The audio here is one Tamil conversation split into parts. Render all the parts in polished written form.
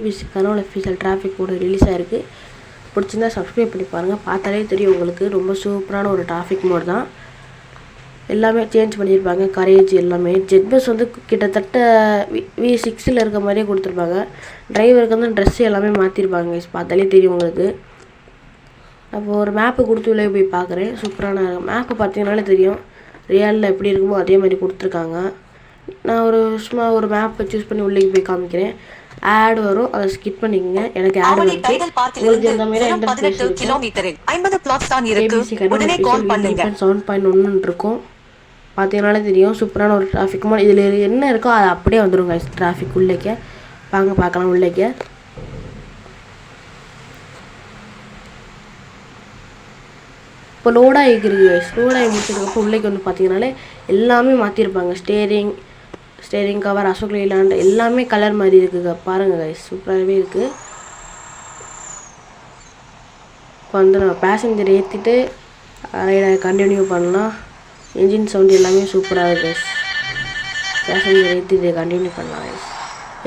கேபிசி கனோல் அஃபிஷியல் டிராஃபிக் மோடு ரிலீஸ் ஆகிருக்கு. பிடிச்சிருந்தா சப்ஸ்கிரைப் பண்ணி பாருங்கள். பார்த்தாலே தெரியும் உங்களுக்கு. ரொம்ப சூப்பரான ஒரு டிராஃபிக் மோட் தான். எல்லாமே சேஞ்ச் பண்ணியிருப்பாங்க. கரேஜ் எல்லாமே. ஜெட் பஸ் வந்து கிட்டத்தட்ட V6 இருக்க மாதிரியே கொடுத்துருப்பாங்க. டிரைவருக்கு வந்து ட்ரெஸ் எல்லாமே மாற்றிருப்பாங்க. பார்த்தாலே தெரியும் உங்களுக்கு. அப்போது ஒரு மேப்பு கொடுத்து உள்ளே போய் பார்க்குறேன். சூப்பரான மேப்பு பார்த்தீங்கனாலே தெரியும். ரியலில் எப்படி இருக்குமோ அதே மாதிரி கொடுத்துருக்காங்க. நான் சும்மா ஒரு மேப்பை சூஸ் பண்ணி உள்ளே போய் காமிக்கிறேன். ஆட் வரும், அதை ஸ்கிப் பண்ணிக்கங்க. எனக்கு ஆட் வருது. உங்களுக்கு இந்த மாதிரி இன்டர்ஃபேஸ் இருக்கும். கேபிசி கனோல் அஃபிஷியல் 7.1 இருக்கும். பார்த்தீங்கனாலே தெரியும். சூப்பரான ஒரு டிராஃபிக் மோட். இதில் என்ன இருக்கோ அது அப்படியே வந்துடும் டிராஃபிக் உள்ளேக்க. வாங்க பார்க்கலாம் உள்ளேக்க. இப்போ லோடாக ஆகிருக்கு. லோடாகி முடிச்சதுக்கப்புறம் உள்ளேக்கு வந்து பார்த்தீங்கனாலே எல்லாமே மாற்றிருப்பாங்க. ஸ்டேரிங் கவர், அசோக் லேலாண்ட் எல்லாமே கலர் மாதிரி இருக்குங்க. பாருங்கள் கைஸ், சூப்பராகவே இருக்குது. இப்போ வந்து நம்ம பேசஞ்சர் ஏற்றிட்டு ரைடை கண்டினியூ பண்ணலாம். இன்ஜின் சவுண்ட் எல்லாமே சூப்பராக இருக்குது கைஸ். பேசஞ்சர் ஏற்றிட்டு கண்டினியூ பண்ணலாம் கைஸ்.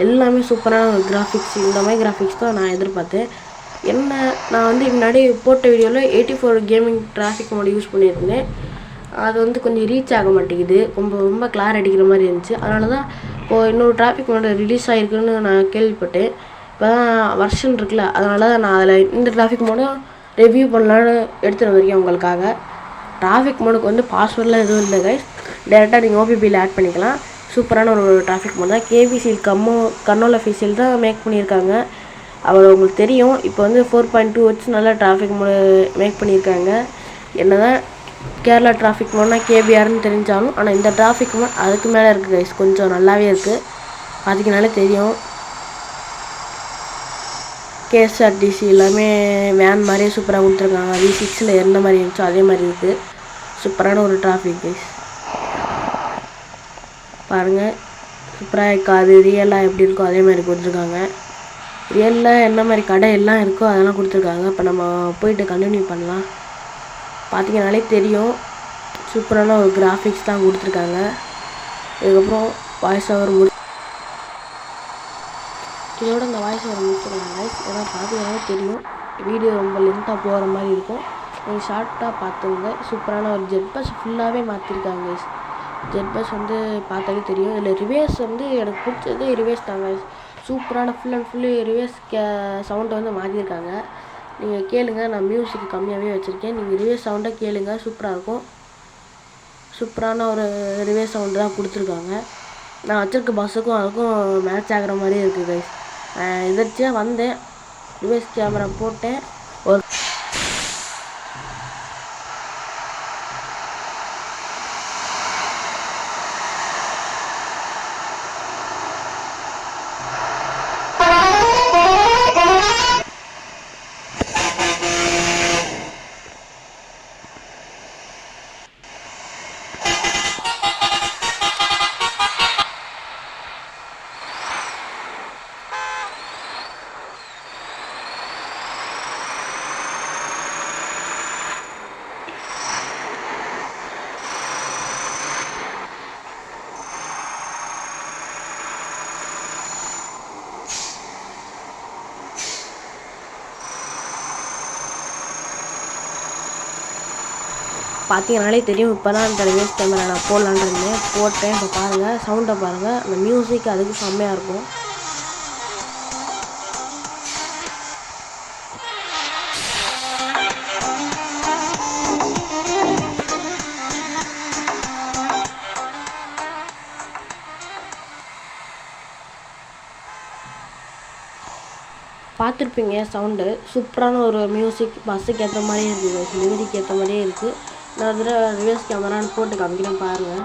எல்லாமே சூப்பரான ஒரு கிராஃபிக்ஸ். இந்த மாதிரி கிராஃபிக்ஸ் தான் நான் எதிர்பார்த்தேன். நான் வந்து முன்னாடி போட்ட வீடியோவில் 84 கேமிங் டிராஃபிக் மோட் யூஸ் பண்ணியிருந்தேன். அது வந்து கொஞ்சம் ரீச் ஆக மாட்டேங்குது. ரொம்ப கிளார் அடிக்கிற மாதிரி இருந்துச்சு. அதனால தான் இப்போது இன்னொரு டிராஃபிக் மோட் ரிலீஸ் ஆகிருக்குன்னு நான் கேள்விப்பட்டேன். இப்போ தான் வெர்ஷன் இருக்குல்ல, அதனால தான் நான் அதில் இந்த டிராஃபிக் மோடும் ரிவ்யூ பண்ணலான்னு எடுத்துகிட்டு வந்திருக்கேன் உங்களுக்காக. டிராஃபிக் மோடுக்கு வந்து பாஸ்வேர்டெலாம் எதுவும் இல்லை கைஸ். டேரெக்டாக நீங்கள் ஓபிபியில் ஆட் பண்ணிக்கலாம். சூப்பரான ஒரு டிராஃபிக் மோட் தான். கேபிசி கனோல் அஃபிஷியல் தான் மேக் பண்ணியிருக்காங்க. அவர் உங்களுக்கு தெரியும். இப்போ வந்து 4.2 வச்சு நல்லா டிராஃபிக் மோடு மேக் பண்ணியிருக்காங்க. என்ன தான் கேரளா டிராஃபிக் மோட்னா கேபிஆர்னு தெரிஞ்சாலும், ஆனால் இந்த டிராஃபிக் மோட் அதுக்கு மேலே இருக்குது கைஸ். கொஞ்சம் நல்லாவே இருக்குது. பார்த்தீங்கனாலே தெரியும். KSRTC எல்லாமே வேன் மாதிரியே சூப்பராக கொடுத்துருக்காங்க. V6 என்ன மாதிரி இருந்துச்சோ அதே மாதிரி இருக்குது. சூப்பரான ஒரு டிராஃபிக் கைஸ். பாருங்கள், சூப்பராக இருக்காது. ரியலாக எப்படி இருக்கோ அதே மாதிரி கொடுத்துருக்காங்க. ரியலில் என்ன மாதிரி கடை எல்லாம் இருக்கோ அதெல்லாம் கொடுத்துருக்காங்க. இப்போ நம்ம போயிட்டு கண்டினியூ பண்ணலாம். பார்த்தீங்கனாலே தெரியும். சூப்பரான ஒரு கிராஃபிக்ஸ் தான் கொடுத்துருக்காங்க. இதுக்கப்புறம் வாய்ஸ் ஓவர் இதோட இந்த வாய்ஸ் ஓவர் முடிச்சுருக்காங்க கைஸ். இதெல்லாம் பார்த்தீங்கனாலே தெரியும். வீடியோ ரொம்ப லென்த்தாக போகிற மாதிரி இருக்கும். நீங்கள் ஷார்ட்டாக பார்த்துங்க. சூப்பரான ஒரு ஜெட் பஸ் ஃபுல்லாகவே மாற்றிருக்காங்க கைஸ். ஜெட் பஸ் வந்து பார்த்தாலே தெரியும். இதில் ரிவேர்ஸ் வந்து எனக்கு பிடிச்சது ரிவேர்ஸ் தாங்க. சூப்பரான ஃபுல் அண்ட் ஃபுல்லு ரிவேர்ஸ் சவுண்டை வந்து மாற்றிருக்காங்க. நீங்கள் கேளுங்க. நான் மியூசிக் கம்மியாகவே வச்சுருக்கேன். நீங்கள் ரிவேர்ஸ் சவுண்டை கேளுங்க. சூப்பராக இருக்கும். சூப்பரான ஒரு ரிவேர்ஸ் சவுண்டு தான் கொடுத்துருக்காங்க. நான் வச்சுருக்க பஸ்ஸுக்கும் அதுக்கும் மேட்ச் ஆகிற மாதிரியே இருக்குது கைஸ். எதிர்ச்சியாக வந்தேன், ரிவேர்ஸ் கேமரா போட்டேன். ஒரு பார்த்தீங்கனாலே தெரியும். இப்போ தான் இந்த ரிவேர்ஸ் கேமரா நான் போடலான்னு இருந்தேன். போட்டேன். இப்போ பாருங்கள், சவுண்டை பாருங்கள். அந்த மியூசிக் அதுக்கு செம்மையாக இருக்கும். பார்த்துருப்பீங்க சவுண்டு. சூப்பரான ஒரு மியூசிக். பஸ்ஸுக்கு ஏற்ற மாதிரியே இருக்குது. மியூசிக் ஏற்ற மாதிரியே இருக்குது. நான் ரிவர்ஸ் கேமரான்னு போட்டு காமிக்கிறேன் பாருங்கள்.